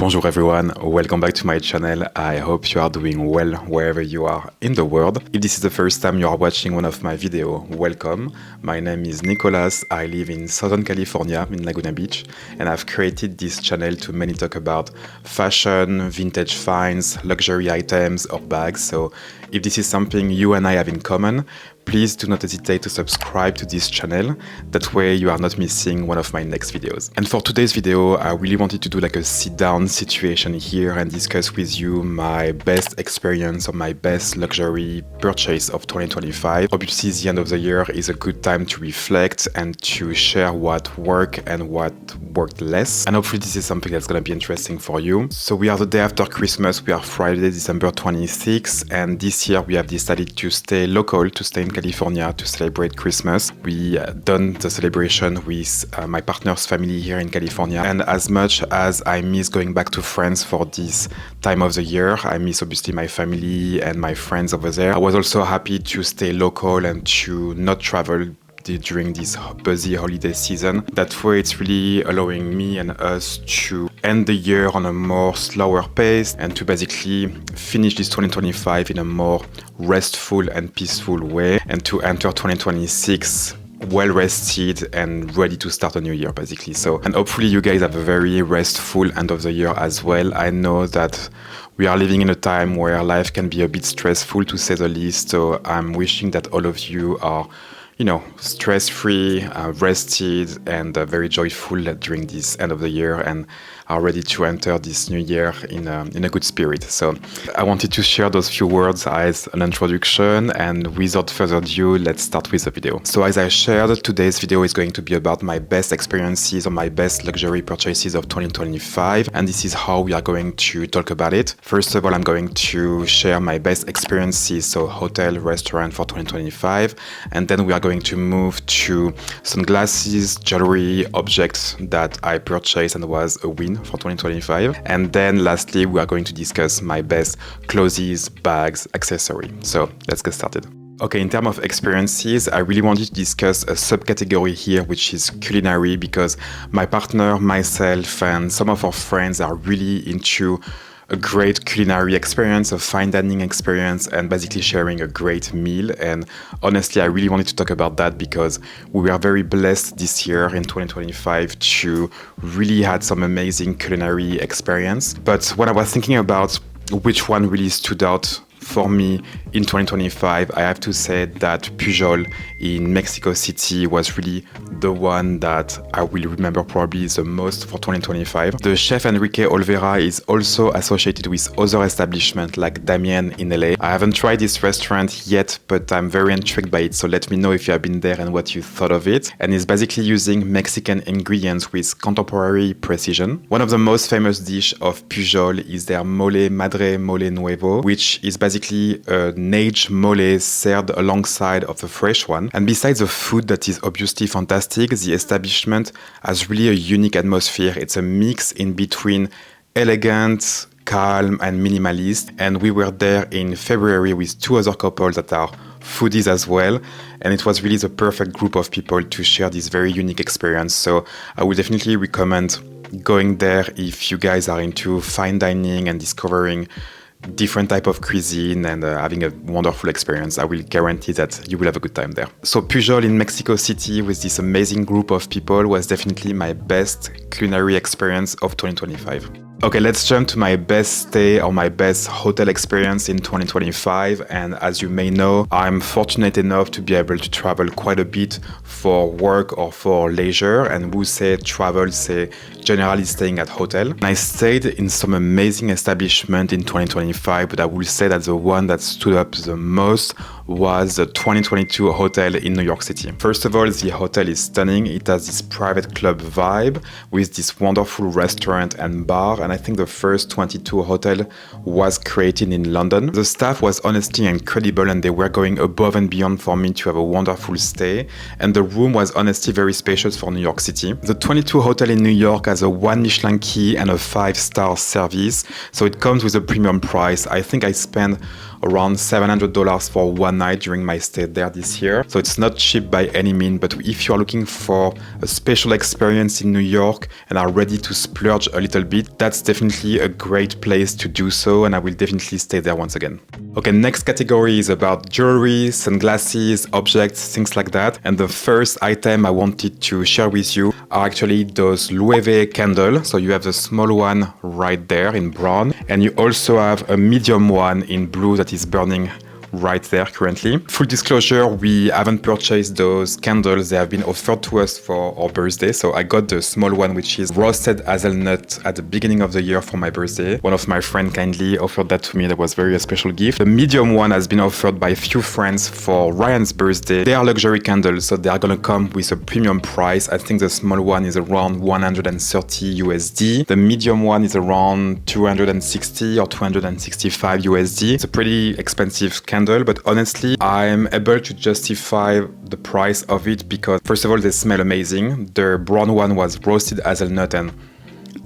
Bonjour everyone, welcome back to my channel. I hope you are doing well wherever you are in the world. If this is the first time you are watching one of my videos, welcome. My name is Nicolas, I live in Southern California in Laguna Beach, and I've created this channel to mainly talk about fashion, vintage finds, luxury items or bags. So if this is something you and I have in common, please do not hesitate to subscribe to this channel. That way you are not missing one of my next videos. And for today's video, I really wanted to do like a sit-down situation here and discuss with you my best experience or my best luxury purchase of 2025. Obviously, the end of the year is a good time to reflect and to share what worked and what worked less. And hopefully this is something that's gonna be interesting for you. So we are the day after Christmas. We are Friday, December 26th. And this year we have decided to stay local, to stay in California to celebrate Christmas. We done the celebration with my partner's family here in California, and as much as I miss going back to France for this time of the year, I miss obviously my family and my friends over there. I was also happy to stay local and to not travel during this busy holiday season. That way it's really allowing me and us to end the year on a more slower pace and to basically finish this 2025 in a more restful and peaceful way, and to enter 2026 well rested and ready to start a new year basically. So, and hopefully you guys have a very restful end of the year as well. I know that we are living in a time where life can be a bit stressful to say the least, so I'm wishing that all of you are stress-free, rested, and very joyful during this end of the year and are ready to enter this new year in a good spirit. So I wanted to share those few words as an introduction, and without further ado, let's start with the video. So as I shared, today's video is going to be about my best experiences or my best luxury purchases of 2025, and this is how we are going to talk about it. First of all, I'm going to share my best experiences, so hotel, restaurant for 2025, and then we are going to move to sunglasses, jewelry, objects that I purchased and was a win for 2025. And then lastly, we are going to discuss my best clothes, bags, accessories. So let's get started. Okay, in terms of experiences, I really wanted to discuss a subcategory here, which is culinary, because my partner, myself, and some of our friends are really into a great culinary experience, a fine dining experience, and basically sharing a great meal. And honestly, I really wanted to talk about that because we were very blessed this year in 2025 to really had some amazing culinary experience. But when I was thinking about which one really stood out for me in 2025, I have to say that Pujol in Mexico City was really the one that I will remember probably the most for 2025. The chef Enrique Olvera is also associated with other establishments like Damien in LA. I haven't tried this restaurant yet, but I'm very intrigued by it, so let me know if you have been there and what you thought of it. And it's basically using Mexican ingredients with contemporary precision. One of the most famous dishes of Pujol is their mole madre mole nuevo, which is basically an aged mole served alongside of the fresh one. And besides the food that is obviously fantastic, the establishment has really a unique atmosphere. It's a mix in between elegant, calm, and minimalist. And we were there in February with two other couples that are foodies as well, and it was really the perfect group of people to share this very unique experience. So I would definitely recommend going there if you guys are into fine dining and discovering different type of cuisine and having a wonderful experience. I will guarantee that you will have a good time there. So Pujol in Mexico City with this amazing group of people was definitely my best culinary experience of 2025. Okay, let's jump to my best stay or my best hotel experience in 2025. And as you may know, I'm fortunate enough to be able to travel quite a bit for work or for leisure. And who say travel, say generally staying at hotel. And I stayed in some amazing establishment in 2025, but I will say that the one that stood up the most was the 2022 hotel in New York City. First of all, the hotel is stunning. It has this private club vibe with this wonderful restaurant and bar. And I think the first 22 hotel was created in London. The staff was honestly incredible and they were going above and beyond for me to have a wonderful stay. And the room was honestly very spacious for New York City. The 22 hotel in New York has a 1 Michelin key and a 5-star service. So it comes with a premium price. I think I spent around $700 for one night during my stay there this year. So it's not cheap by any means, but if you are looking for a special experience in New York and are ready to splurge a little bit, that's definitely a great place to do so, and I will definitely stay there once again. Okay, next category is about jewelry, sunglasses, objects, things like that. And the first item I wanted to share with you are actually those Loewe candles. So you have the small one right there in brown, and you also have a medium one in blue that is burning right there currently. Full disclosure, we haven't purchased those candles. They have been offered to us for our birthday. So I got the small one, which is roasted hazelnut at the beginning of the year for my birthday. One of my friends kindly offered that to me. That was very a special gift. The medium one has been offered by a few friends for Ryan's birthday. They are luxury candles, so they are gonna come with a premium price. I think the small one is around 130 USD. The medium one is around 260 or 265 USD. It's a pretty expensive candle, but honestly, I'm able to justify the price of it because, first of all, they smell amazing. The brown one was roasted hazelnut, and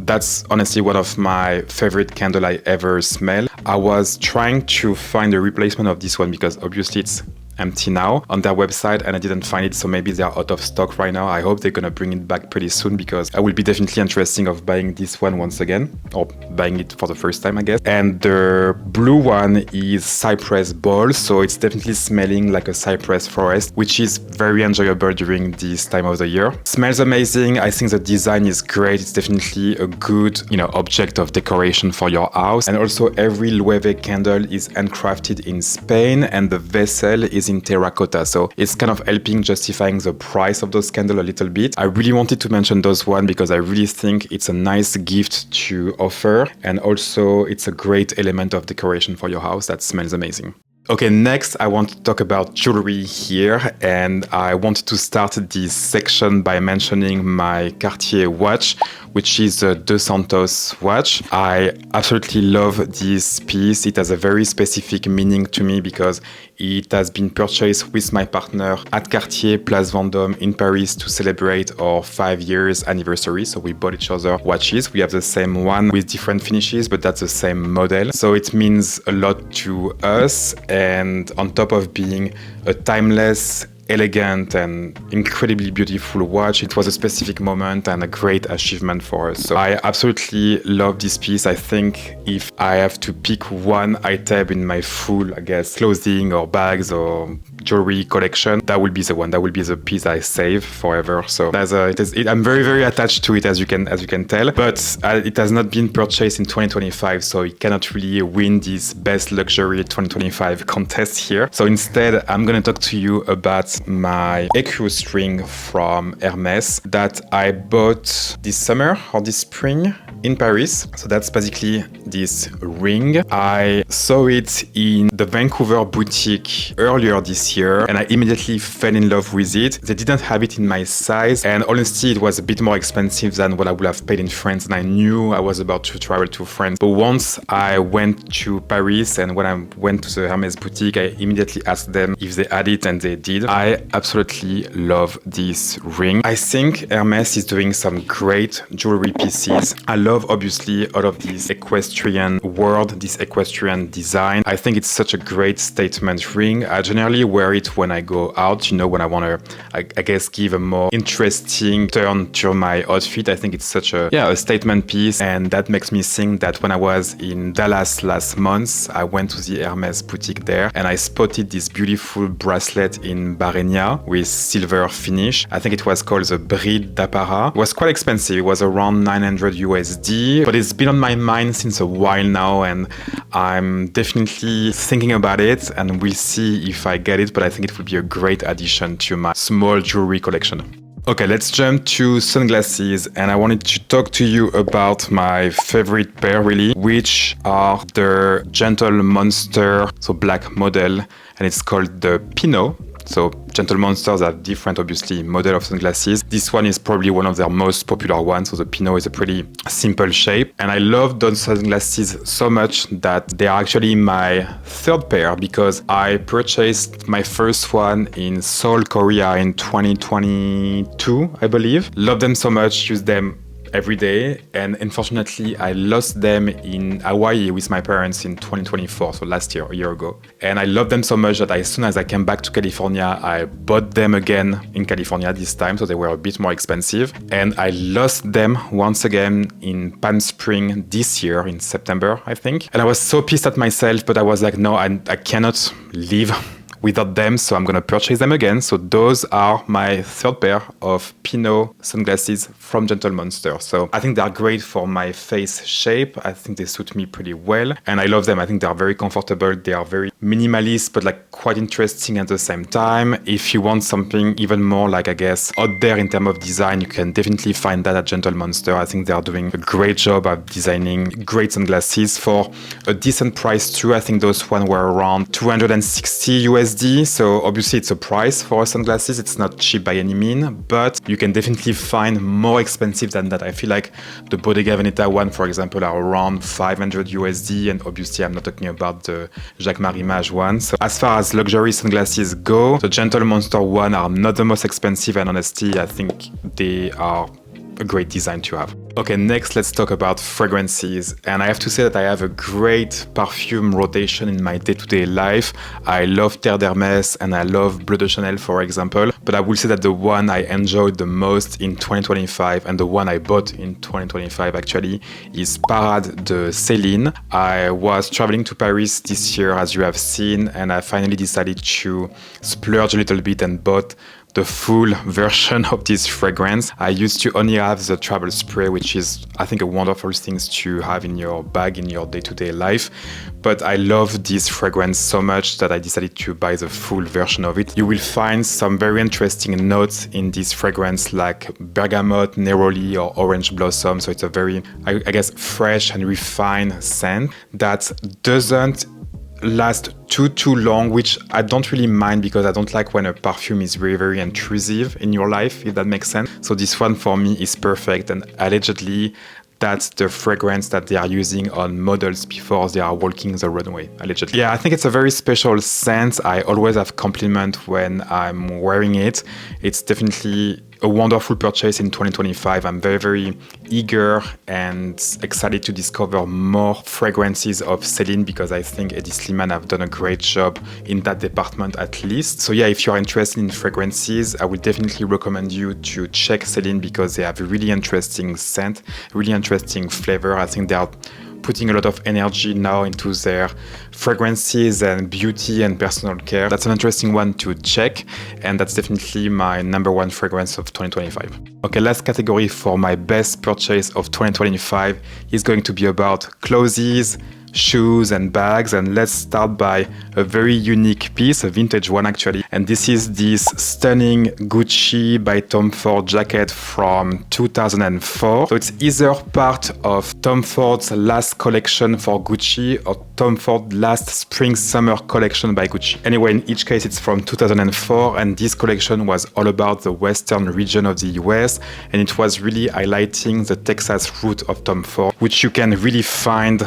that's honestly one of my favorite candles I ever smell. I was trying to find a replacement of this one because obviously it's empty now on their website and I didn't find it, so maybe they are out of stock right now. I hope they're gonna bring it back pretty soon because I will be definitely interested of buying this one once again, or buying it for the first time, I guess. And the blue one is cypress ball, so it's definitely smelling like a cypress forest, which is very enjoyable during this time of the year. Smells amazing. I think the design is great. It's definitely a good, object of decoration for your house. And also every Loewe candle is handcrafted in Spain and the vessel is in terracotta, so it's kind of helping justifying the price of those candles a little bit. I really wanted to mention those one because I really think it's a nice gift to offer, and also it's a great element of decoration for your house that smells amazing. Okay, next I want to talk about jewelry here, and I wanted to start this section by mentioning my Cartier watch, which is a Dos Santos watch. I absolutely love this piece. It has a very specific meaning to me because it has been purchased with my partner at Cartier Place Vendôme in Paris to celebrate our 5 years anniversary. So we bought each other watches. We have the same one with different finishes, but that's the same model. So it means a lot to us. And on top of being a timeless, elegant and incredibly beautiful watch, it was a specific moment and a great achievement for us. So I absolutely love this piece. I think if I have to pick one item in my full, clothing or bags or jewelry collection, that will be the one. That will be the piece I save forever. So I'm very, very attached to it, as you can tell. But it has not been purchased in 2025, so it cannot really win this best luxury 2025 contest here. So instead, I'm gonna talk to you about my écrou ring from Hermès that I bought this summer or this spring in Paris. So that's basically this ring. I saw it in the Vancouver boutique earlier this year and I immediately fell in love with it. They didn't have it in my size, and honestly it was a bit more expensive than what I would have paid in France, and I knew I was about to travel to France. But once I went to Paris and when I went to the Hermès boutique, I immediately asked them if they had it, and they did. I absolutely love this ring. I think Hermès is doing some great jewelry pieces. I love obviously all of this equestrian world, this equestrian design. I think it's such a great statement ring. I generally wear it when I go out, when I want to, I guess, give a more interesting turn to my outfit. I think it's such a statement piece, and that makes me think that when I was in Dallas last month, I went to the Hermès boutique there and I spotted this beautiful bracelet in Barenia with silver finish. I think it was called the Bride d'Apparat. It was quite expensive. It was around 900 USD, but it's been on my mind since a while now and I'm definitely thinking about it, and we'll see if I get it, but I think it would be a great addition to my small jewelry collection. Okay, let's jump to sunglasses, and I wanted to talk to you about my favorite pair really, which are the Gentle Monster, so black model, and it's called the Pinot. So Gentle Monsters have different, obviously, model of sunglasses. This one is probably one of their most popular ones. So the Pinot is a pretty simple shape. And I love those sunglasses so much that they are actually my third pair because I purchased my first one in Seoul, Korea in 2022, I believe. Love them so much, use them every day. And unfortunately, I lost them in Hawaii with my parents in 2024, so last year, a year ago. And I loved them so much that as soon as I came back to California, I bought them again in California this time, so they were a bit more expensive. And I lost them once again in Palm Springs this year, in September, I think. And I was so pissed at myself, but I was like, no, I cannot live without them, so I'm gonna purchase them again. So those are my third pair of Pinot sunglasses from Gentle Monster. So I think they're great for my face shape. I think they suit me pretty well, and I love them. I think they're very comfortable. They are very minimalist, but like quite interesting at the same time. If you want something even more like, I guess, out there in terms of design, you can definitely find that at Gentle Monster. I think they are doing a great job of designing great sunglasses for a decent price too. I think those ones were around 260 USD. So obviously it's a price for sunglasses. It's not cheap by any means, but you can definitely find more expensive than that. I feel like the Bottega Veneta one, for example, are around 500 USD. And obviously I'm not talking about the Jacques Marimage one. So as far as luxury sunglasses go, the Gentle Monster one are not the most expensive. And honestly, I think they are a great design to have. Okay, next let's talk about fragrances. And I have to say that I have a great perfume rotation in my day-to-day life. I love Terre d'Hermès and I love Bleu de Chanel, for example. But I will say that the one I enjoyed the most in 2025 and the one I bought in 2025 actually is Parade de Celine. I was traveling to Paris this year, as you have seen, and I finally decided to splurge a little bit and bought the full version of this fragrance. I used to only have the travel spray, which is, I think, a wonderful thing to have in your bag in your day-to-day life. But I love this fragrance so much that I decided to buy the full version of it. You will find some very interesting notes in this fragrance like bergamot, neroli, or orange blossom. So it's a very, I guess, fresh and refined scent that doesn't last too long, which I don't really mind because I don't like when a perfume is very, very intrusive in your life, if that makes sense. So this one for me is perfect, and allegedly that's the fragrance that they are using on models before they are walking the runway, allegedly. Yeah, I think it's a very special scent. I always have compliment when I'm wearing it. It's definitely a wonderful purchase in 2025. I'm very, very eager and excited to discover more fragrances of Celine because I think Eddie Slimane have done a great job in that department at least. So yeah, if you're interested in fragrances, I would definitely recommend you to check Celine because they have a really interesting scent, really interesting flavor. I think they are putting a lot of energy now into their fragrances and beauty and personal care. That's an interesting one to check, and that's definitely my number one fragrance of 2025. Okay, last category for my best purchase of 2025 is going to be about clothes, shoes and bags, and let's start by a very unique piece, a vintage one actually, and this is this stunning Gucci by Tom Ford jacket from 2004. So it's either part of Tom Ford's last collection for Gucci or Tom Ford last spring summer collection by Gucci. Anyway, in each case it's from 2004, and this collection was all about the western region of the US, and it was really highlighting the Texas root of Tom Ford, which you can really find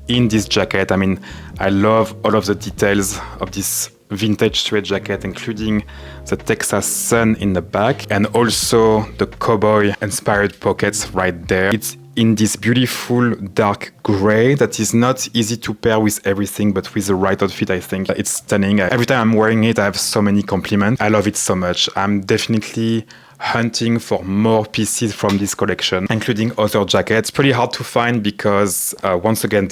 in this jacket. I mean, I love all of the details of this vintage suede jacket, including the Texas sun in the back and also the cowboy inspired pockets right there. It's in this beautiful dark gray that is not easy to pair with everything, but with the right outfit, I think it's stunning. Every time I'm wearing it, I have so many compliments. I love it so much. I'm definitely hunting for more pieces from this collection, including other jackets. Pretty hard to find because once again,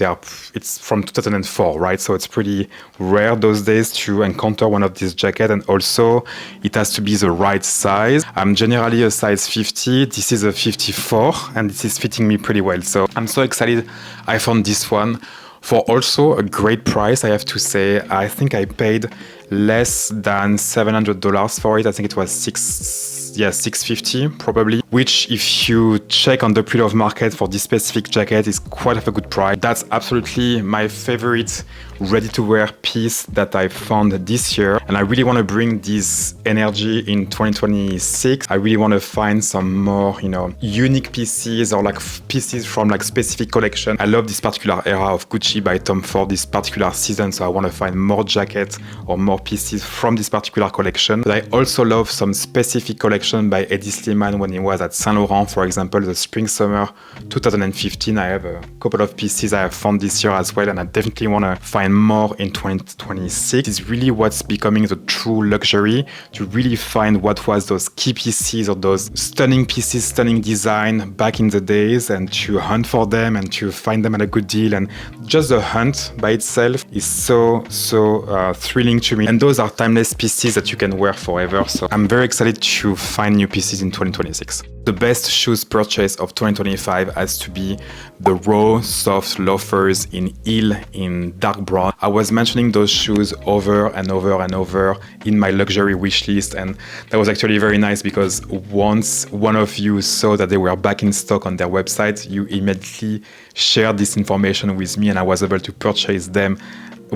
it's from 2004, right? So it's pretty rare those days to encounter one of these jackets, and also it has to be the right size. I'm generally a size 50. This is a 54, and this is fitting me pretty well. So I'm so excited I found this one for also a great price, I have to say. I think I paid less than $700 for it. I think it was $650 probably, which if you check on the pre-love market for this specific jacket is quite of a good price. That's absolutely my favorite ready-to-wear piece that I found this year, and I really want to bring this energy in 2026. I really want to find some more, unique pieces or like pieces from like specific collection. I love this particular era of Gucci by Tom Ford, this particular season, so I want to find more jackets or more pieces from this particular collection. But I also love some specific collections collection by Eddie Sliman when he was at Saint Laurent, for example, the spring-summer 2015. I have a couple of pieces I have found this year as well, and I definitely want to find more in 2026. It's really what's becoming the true luxury, to really find what was those key pieces or those stunning pieces, stunning design back in the days, and to hunt for them and to find them at a good deal. And just the hunt by itself is so thrilling to me. And those are timeless pieces that you can wear forever. So I'm very excited to find new pieces in 2026. The best shoes purchase of 2025 has to be the raw, soft loafers in heel in dark brown. I was mentioning those shoes over and over and over in my luxury wish list, and that was actually very nice because once one of you saw that they were back in stock on their website, you immediately shared this information with me, and I was able to purchase them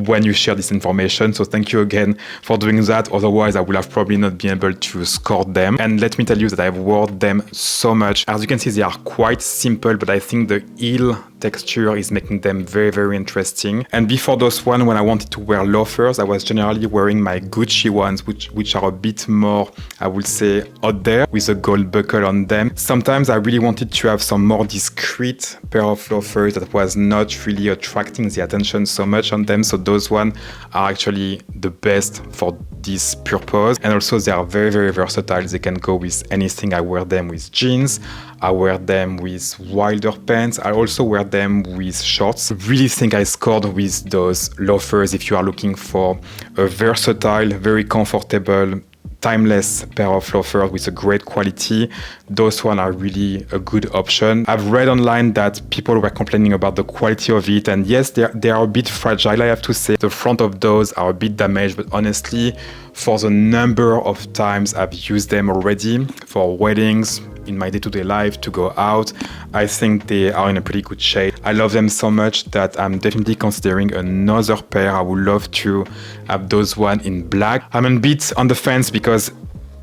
when you share this information. So thank you again for doing that. Otherwise, I would have probably not been able to score them. And let me tell you that I've worn them so much. As you can see, they are quite simple, but I think the heel texture is making them very interesting. And before those one, when I wanted to wear loafers, I was generally wearing my Gucci ones, which are a bit more, I would say, out there with a gold buckle on them. Sometimes I really wanted to have some more discreet pair of loafers that was not really attracting the attention so much on them. So those ones are actually the best for this purpose. And also they are very versatile. They can go with anything. I wear them with jeans. I wear them with wilder pants. I also wear them with shorts. I really think I scored with those loafers if you are looking for a versatile, very comfortable, timeless pair of loafers with a great quality. Those ones are really a good option. I've read online that people were complaining about the quality of it, and yes, they are a bit fragile, I have to say. The front of those are a bit damaged, but honestly, for the number of times I've used them already for weddings, in my day-to-day life, to go out, I think they are in a pretty good shape. I love them so much that I'm definitely considering another pair. I would love to have those one in black. I'm a bit on the fence because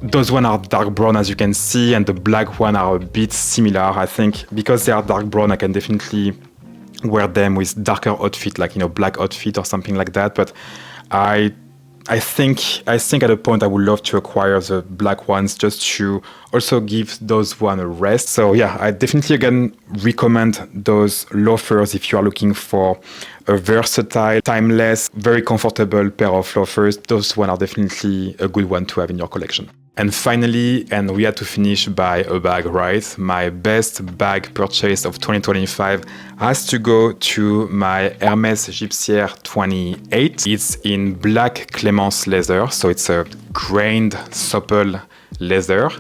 those one are dark brown, as you can see, and the black one are a bit similar. I think because they are dark brown, I can definitely wear them with darker outfit, like, black outfit or something like that. But I think at a point I would love to acquire the black ones just to also give those one a rest. So yeah, I definitely again recommend those loafers if you are looking for a versatile, timeless, very comfortable pair of loafers. Those one are definitely a good one to have in your collection. And finally, and we had to finish by a bag, right? My best bag purchase of 2025 has to go to my Hermès Gypsière 28. It's in black Clémence leather, so it's a grained, supple leather,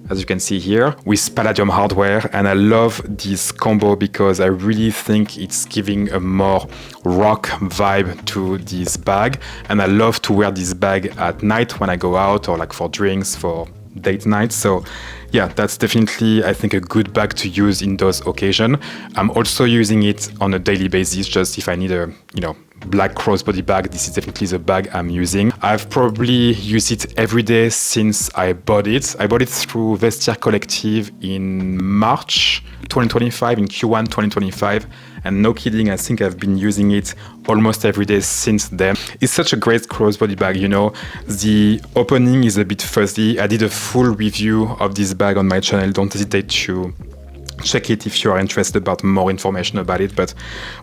as you can see here, with palladium hardware. And I love this combo because I really think it's giving a more rock vibe to this bag. And I love to wear this bag at night when I go out, or like for drinks, for date night. So yeah, that's definitely, I think, a good bag to use in those occasions. I'm also using it on a daily basis, just if I need a, black crossbody bag. This is definitely the bag I'm using. I've probably used it every day since I bought it. I bought it through Vestiaire Collective in March 2025, in Q1 2025. And no kidding, I think I've been using it almost every day since then. It's such a great crossbody bag, The opening is a bit fuzzy. I did a full review of this bag on my channel. Don't hesitate to check it if you are interested about more information about it. But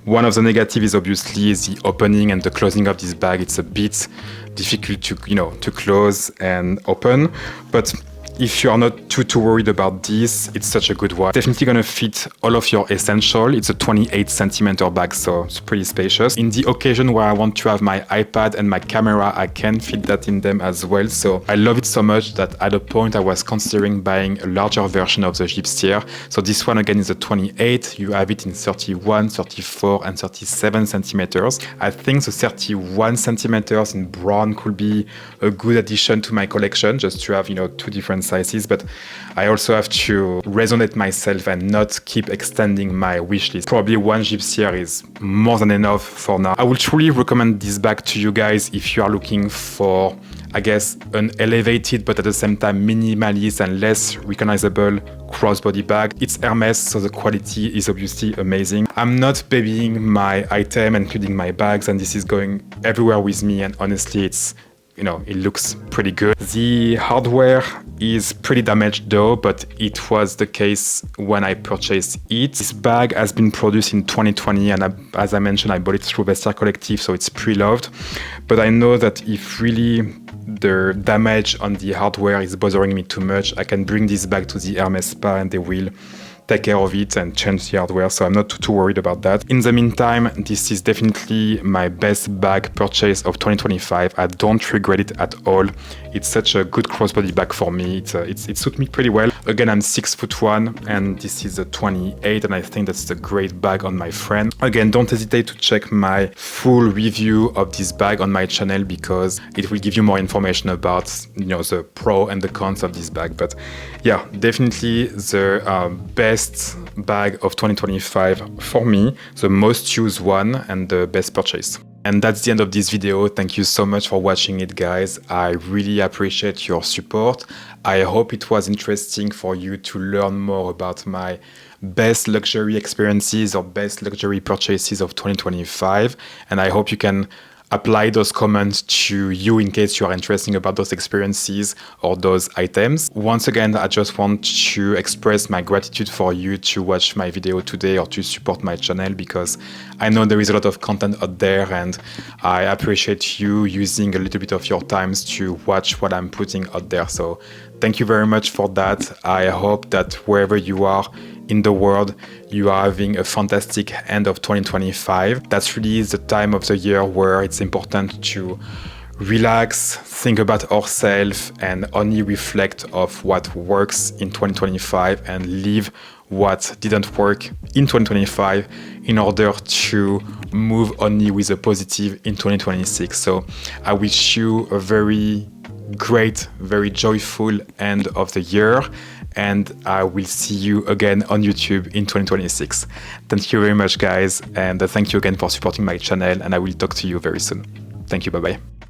one of the negatives is obviously the opening and the closing of this bag. It's a bit difficult to close and open. But if you are not too worried about this, it's such a good one. Definitely gonna fit all of your essential. It's a 28 centimeter bag, so it's pretty spacious. In the occasion where I want to have my iPad and my camera, I can fit that in them as well. So I love it so much that at a point I was considering buying a larger version of the Gypsière. So this one again is a 28. You have it in 31, 34 and 37 centimeters. I think the 31 centimeters in brown could be a good addition to my collection, just to have, two different sizes. But I also have to resonate myself and not keep extending my wish list. Probably one Gypsière is more than enough for now. I would truly recommend this bag to you guys if you are looking for, I guess, an elevated but at the same time minimalist and less recognizable crossbody bag. It's Hermès, so the quality is obviously amazing. I'm not babying my item, including my bags, and this is going everywhere with me, and honestly it's it looks pretty good. The hardware is pretty damaged though, but it was the case when I purchased it. This bag has been produced in 2020, and as I mentioned, I bought it through Vestiaire Collective, so it's pre-loved. But I know that if really the damage on the hardware is bothering me too much, I can bring this bag to the Hermès spa and they will take care of it and change the hardware, so I'm not too worried about that. In the meantime, this is definitely my best bag purchase of 2025. I don't regret it at all. It's such a good crossbody bag for me. It suits me pretty well. Again, I'm 6'1" and this is a 28, and I think that's a great bag on my friend. Again, don't hesitate to check my full review of this bag on my channel because it will give you more information about the pro and the cons of this bag. But yeah, definitely the best bag of 2025 for me, the most used one and the best purchase. And that's the end of this video. Thank you so much for watching it, guys. I really appreciate your support. I hope it was interesting for you to learn more about my best luxury experiences or best luxury purchases of 2025. And I hope you can apply those comments to you in case you are interested about those experiences or those items. Once again, I just want to express my gratitude for you to watch my video today or to support my channel, because I know there is a lot of content out there and I appreciate you using a little bit of your time to watch what I'm putting out there. So thank you very much for that. I hope that wherever you are in the world, you are having a fantastic end of 2025. That's really the time of the year where it's important to relax, think about ourselves, and only reflect of what works in 2025 and leave what didn't work in 2025 in order to move only with a positive in 2026. So I wish you a very great, very joyful end of the year, and I will see you again on YouTube in 2026. Thank you very much, guys, and thank you again for supporting my channel, and I will talk to you very soon. Thank you, bye-bye.